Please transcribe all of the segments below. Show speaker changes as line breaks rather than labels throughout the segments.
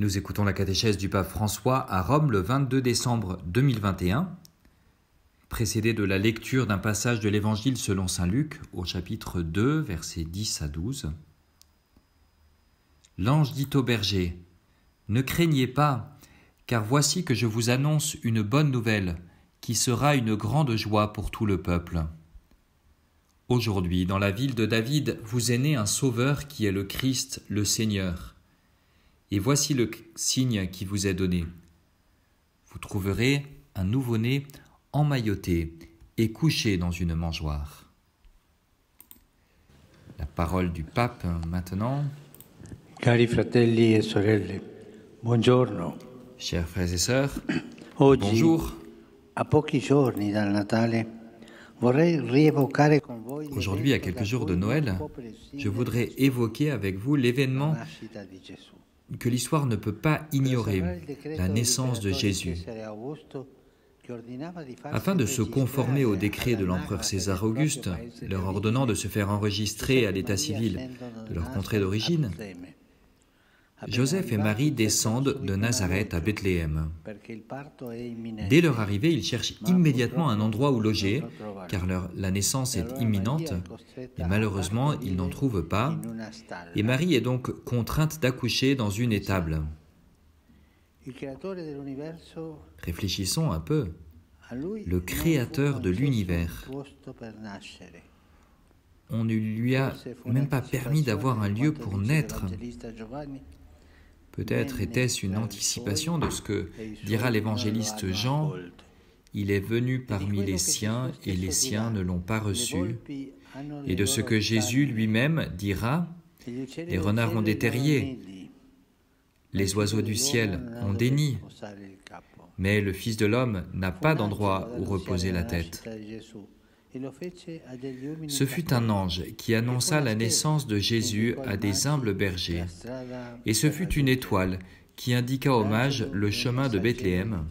Nous écoutons la catéchèse du pape François à Rome le 22 décembre 2021, précédée de la lecture d'un passage de l'Évangile selon saint Luc au chapitre 2, versets 10 à 12. L'ange dit au berger : « Ne craignez pas, car voici que je vous annonce une bonne nouvelle, qui sera une grande joie pour tout le peuple. Aujourd'hui, dans la ville de David, vous est né un sauveur qui est le Christ, le Seigneur. Et voici le signe qui vous est donné. Vous trouverez un nouveau-né emmailloté et couché dans une mangeoire. » La parole du pape maintenant.
Cari fratelli e sorelle, buongiorno.
Chers frères et sœurs,
Oggi,
bonjour.
a pochi giorni dal Natale, vorrei rievocare con voi
Aujourd'hui, à quelques jours de Noël, je voudrais évoquer avec vous l'événement que l'histoire ne peut pas ignorer, la naissance de Jésus. Afin de se conformer au décret de l'empereur César Auguste, leur ordonnant de se faire enregistrer à l'état civil de leur contrée d'origine, Joseph et Marie descendent de Nazareth à Bethléem. Dès leur arrivée, ils cherchent immédiatement un endroit où loger, car la naissance est imminente, et malheureusement, ils n'en trouvent pas, et Marie est donc contrainte d'accoucher dans une étable. Réfléchissons un peu. Le Créateur de l'univers. On ne lui a même pas permis d'avoir un lieu pour naître. Peut-être était-ce une anticipation de ce que dira l'évangéliste Jean. Il est venu parmi les siens et les siens ne l'ont pas reçu. Et de ce que Jésus lui-même dira, les renards ont des terriers, les oiseaux du ciel ont des nids, mais le Fils de l'homme n'a pas d'endroit où reposer la tête. Ce fut un ange qui annonça la naissance de Jésus à des humbles bergers, et ce fut une étoile qui indiqua aux mages le chemin de Bethléem.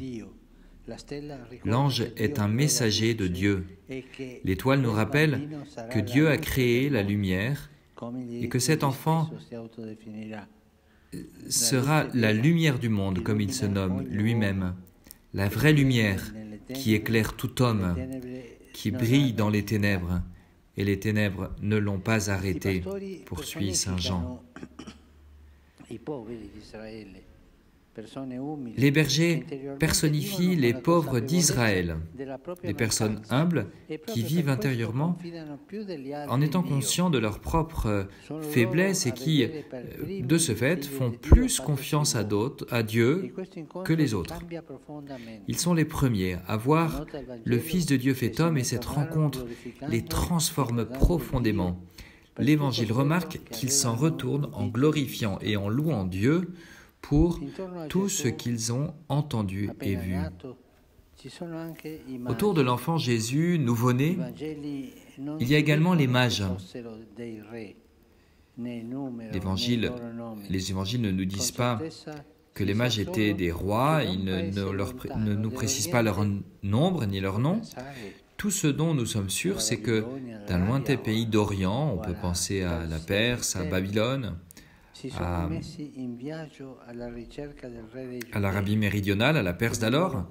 L'ange est un messager de Dieu. L'étoile nous rappelle que Dieu a créé la lumière et que cet enfant sera la lumière du monde, comme il se nomme lui-même, la vraie lumière qui éclaire tout homme, qui brille dans les ténèbres, et les ténèbres ne l'ont pas arrêté, poursuit saint Jean. Les bergers personnifient les pauvres d'Israël, des personnes humbles qui vivent intérieurement en étant conscients de leur propre faiblesse et qui, de ce fait, font plus confiance à Dieu que les autres. Ils sont les premiers à voir le Fils de Dieu fait homme et cette rencontre les transforme profondément. L'Évangile remarque qu'ils s'en retournent en glorifiant et en louant Dieu pour tout ce qu'ils ont entendu et vu. Autour de l'enfant Jésus, nouveau-né, il y a également les mages. Les évangiles ne nous disent pas que les mages étaient des rois, ils ne nous précisent pas leur nombre ni leur nom. Tout ce dont nous sommes sûrs, c'est que d'un lointain pays d'Orient, on peut penser à la Perse, à Babylone, à l'Arabie méridionale, à la Perse d'alors,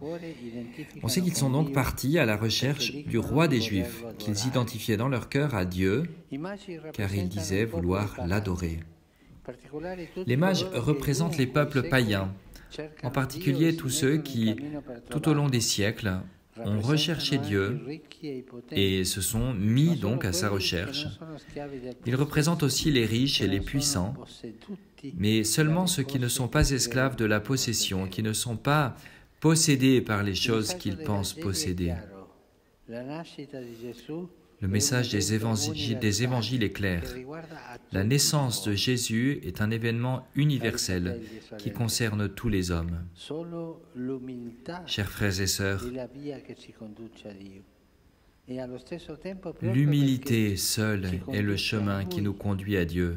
on sait qu'ils sont donc partis à la recherche du roi des Juifs, qu'ils identifiaient dans leur cœur à Dieu, car ils disaient vouloir l'adorer. Les mages représentent les peuples païens, en particulier tous ceux qui, tout au long des siècles, ont recherché Dieu et se sont mis donc à sa recherche. Ils représentent aussi les riches et les puissants, mais seulement ceux qui ne sont pas esclaves de la possession, qui ne sont pas possédés par les choses qu'ils pensent posséder. Le message des évangiles est clair. La naissance de Jésus est un événement universel qui concerne tous les hommes. Chers frères et sœurs, l'humilité seule est le chemin qui nous conduit à Dieu.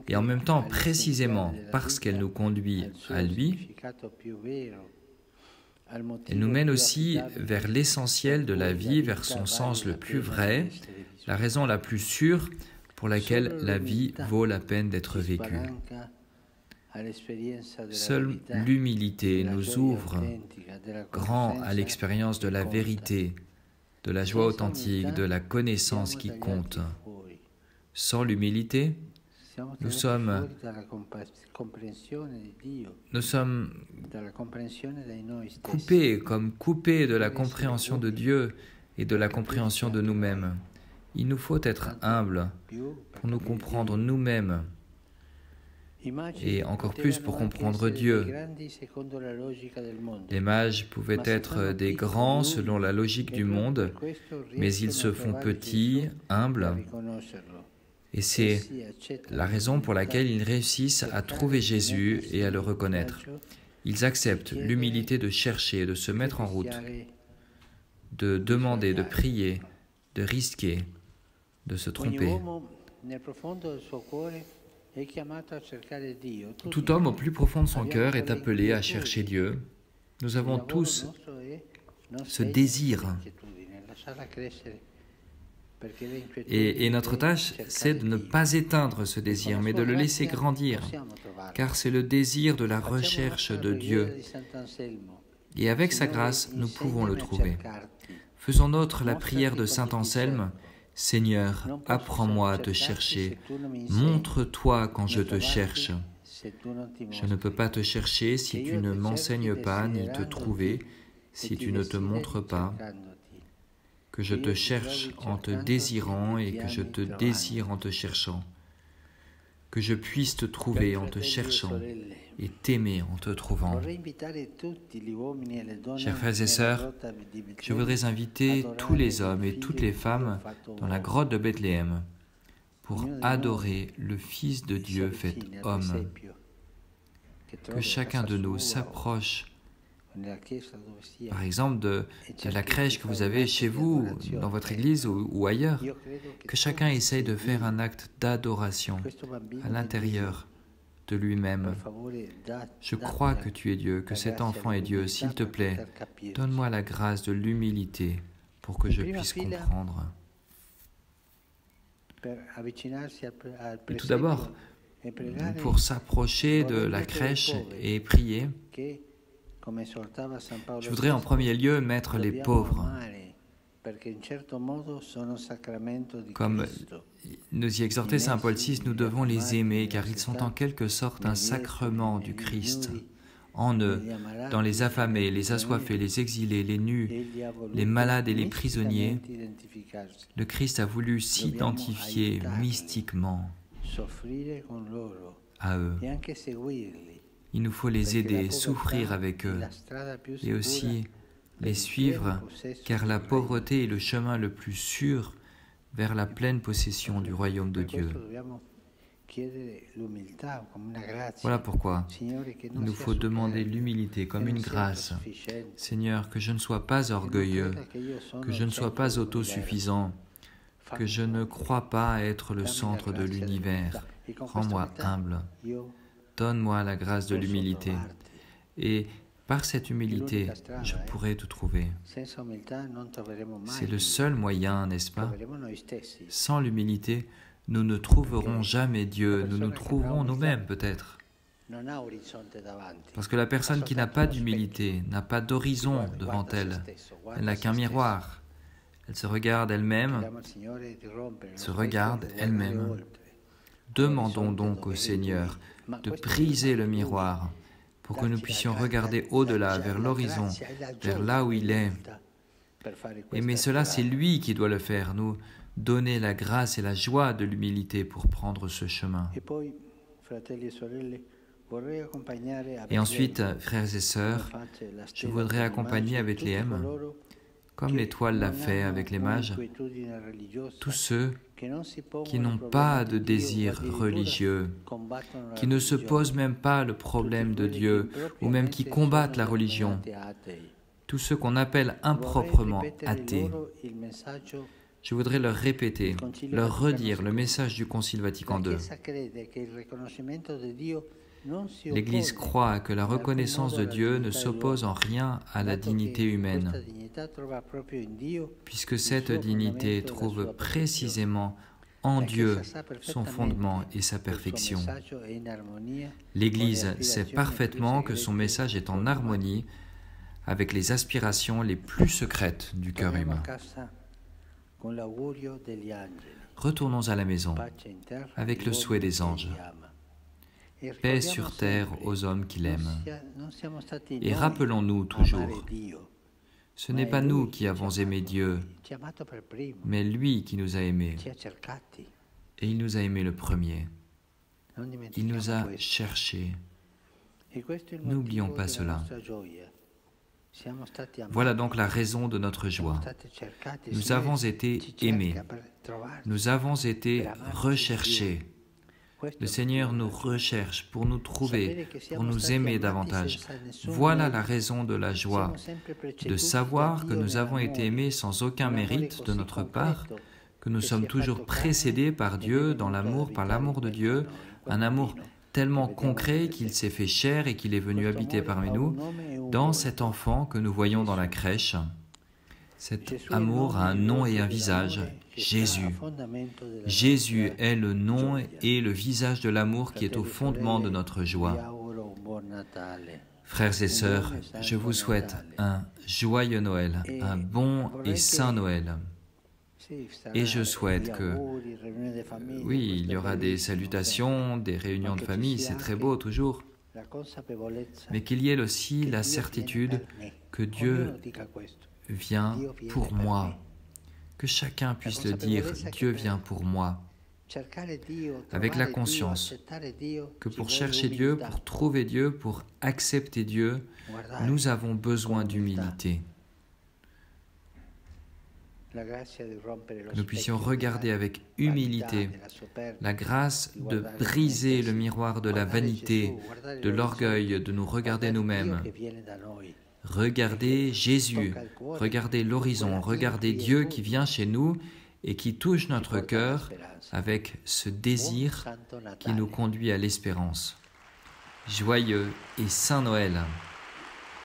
Et en même temps, précisément parce qu'elle nous conduit à lui, elle nous mène aussi vers l'essentiel de la vie, vers son sens le plus vrai, la raison la plus sûre pour laquelle la vie vaut la peine d'être vécue. Seule l'humilité nous ouvre grand à l'expérience de la vérité, de la joie authentique, de la connaissance qui compte. Sans l'humilité, nous sommes coupés de la compréhension de Dieu et de la compréhension de nous-mêmes. Il nous faut être humbles pour nous comprendre nous-mêmes et encore plus pour comprendre Dieu. Les mages pouvaient être des grands selon la logique du monde, mais ils se font petits, humbles, et c'est la raison pour laquelle ils réussissent à trouver Jésus et à le reconnaître. Ils acceptent l'humilité de chercher, de se mettre en route, de demander, de prier, de risquer, de se tromper. Tout homme au plus profond de son cœur est appelé à chercher Dieu. Nous avons tous ce désir. Et notre tâche, c'est de ne pas éteindre ce désir, mais de le laisser grandir, car c'est le désir de la recherche de Dieu. Et avec sa grâce, nous pouvons le trouver. Faisons nôtre la prière de saint Anselme. Seigneur, apprends-moi à te chercher. Montre-toi quand je te cherche. Je ne peux pas te chercher si tu ne m'enseignes pas, ni te trouver si tu ne te montres pas. Que je te cherche en te désirant et que je te désire en te cherchant. Que je puisse te trouver en te cherchant et t'aimer en te trouvant. Chers frères et sœurs, je voudrais inviter tous les hommes et toutes les femmes dans la grotte de Bethléem pour adorer le Fils de Dieu fait homme. Que chacun de nous s'approche, par exemple, de la crèche que vous avez chez vous, dans votre église ou ailleurs, que chacun essaye de faire un acte d'adoration à l'intérieur de lui-même. Je crois que tu es Dieu, que cet enfant est Dieu. S'il te plaît, donne-moi la grâce de l'humilité pour que je puisse comprendre. Et tout d'abord, pour s'approcher de la crèche et prier, je voudrais en premier lieu mettre les pauvres. Comme nous y exhortait saint Paul VI, nous devons les aimer car ils sont en quelque sorte un sacrement du Christ. En eux, dans les affamés, les assoiffés, les exilés, les nus, les malades et les prisonniers, le Christ a voulu s'identifier mystiquement à eux. Il nous faut les aider, souffrir avec eux et aussi les suivre, car la pauvreté est le chemin le plus sûr vers la pleine possession du royaume de Dieu. Voilà pourquoi il nous faut demander l'humilité comme une grâce. Seigneur, que je ne sois pas orgueilleux, que je ne sois pas autosuffisant, que je ne crois pas être le centre de l'univers. Rends-moi humble. Donne-moi la grâce de l'humilité. Et par cette humilité, je pourrai te trouver. C'est le seul moyen, n'est-ce pas? Sans l'humilité, nous ne trouverons jamais Dieu. Nous nous trouverons nous-mêmes peut-être. Parce que la personne qui n'a pas d'humilité n'a pas d'horizon devant elle. Elle n'a qu'un miroir. Elle se regarde elle-même. Demandons donc au Seigneur de briser le miroir pour que nous puissions regarder au-delà, vers l'horizon, vers là où il est. Mais cela, c'est lui qui doit le faire, nous donner la grâce et la joie de l'humilité pour prendre ce chemin. Et ensuite, frères et sœurs, je voudrais accompagner à Bethléem, comme l'étoile l'a fait avec les mages, tous ceux qui n'ont pas de désir religieux, qui ne se posent même pas le problème de Dieu, ou même qui combattent la religion, tous ceux qu'on appelle improprement athées. Je voudrais leur répéter, leur redire le message du Concile Vatican II. L'Église croit que la reconnaissance de Dieu ne s'oppose en rien à la dignité humaine, puisque cette dignité trouve précisément en Dieu son fondement et sa perfection. L'Église sait parfaitement que son message est en harmonie avec les aspirations les plus secrètes du cœur humain. Retournons à la maison avec le souhait des anges. Paix sur terre aux hommes qui l'aiment. Et rappelons-nous toujours, ce n'est pas nous qui avons aimé Dieu, mais lui qui nous a aimés. Et il nous a aimés le premier. Il nous a cherchés. N'oublions pas cela. Voilà donc la raison de notre joie. Nous avons été aimés. Nous avons été recherchés. Le Seigneur nous recherche pour nous trouver, pour nous aimer davantage. Voilà la raison de la joie, de savoir que nous avons été aimés sans aucun mérite de notre part, que nous sommes toujours précédés par Dieu dans l'amour, par l'amour de Dieu, un amour tellement concret qu'il s'est fait chair et qu'il est venu habiter parmi nous, dans cet enfant que nous voyons dans la crèche. Cet amour a un nom et un visage, Jésus. Jésus est le nom et le visage de l'amour qui est au fondement de notre joie. Frères et sœurs, je vous souhaite un joyeux Noël, un bon et saint Noël. Et je souhaite que, oui, il y aura des salutations, des réunions de famille, c'est très beau toujours, mais qu'il y ait aussi la certitude que Dieu vient pour moi, que chacun puisse le dire, Dieu vient pour moi, avec la conscience que pour chercher Dieu, pour trouver Dieu, pour accepter Dieu, nous avons besoin d'humilité. Que nous puissions regarder avec humilité la grâce de briser le miroir de la vanité, de l'orgueil, de nous regarder nous-mêmes. Regardez Jésus, regardez l'horizon, regardez Dieu qui vient chez nous et qui touche notre cœur avec ce désir qui nous conduit à l'espérance. Joyeux et saint Noël!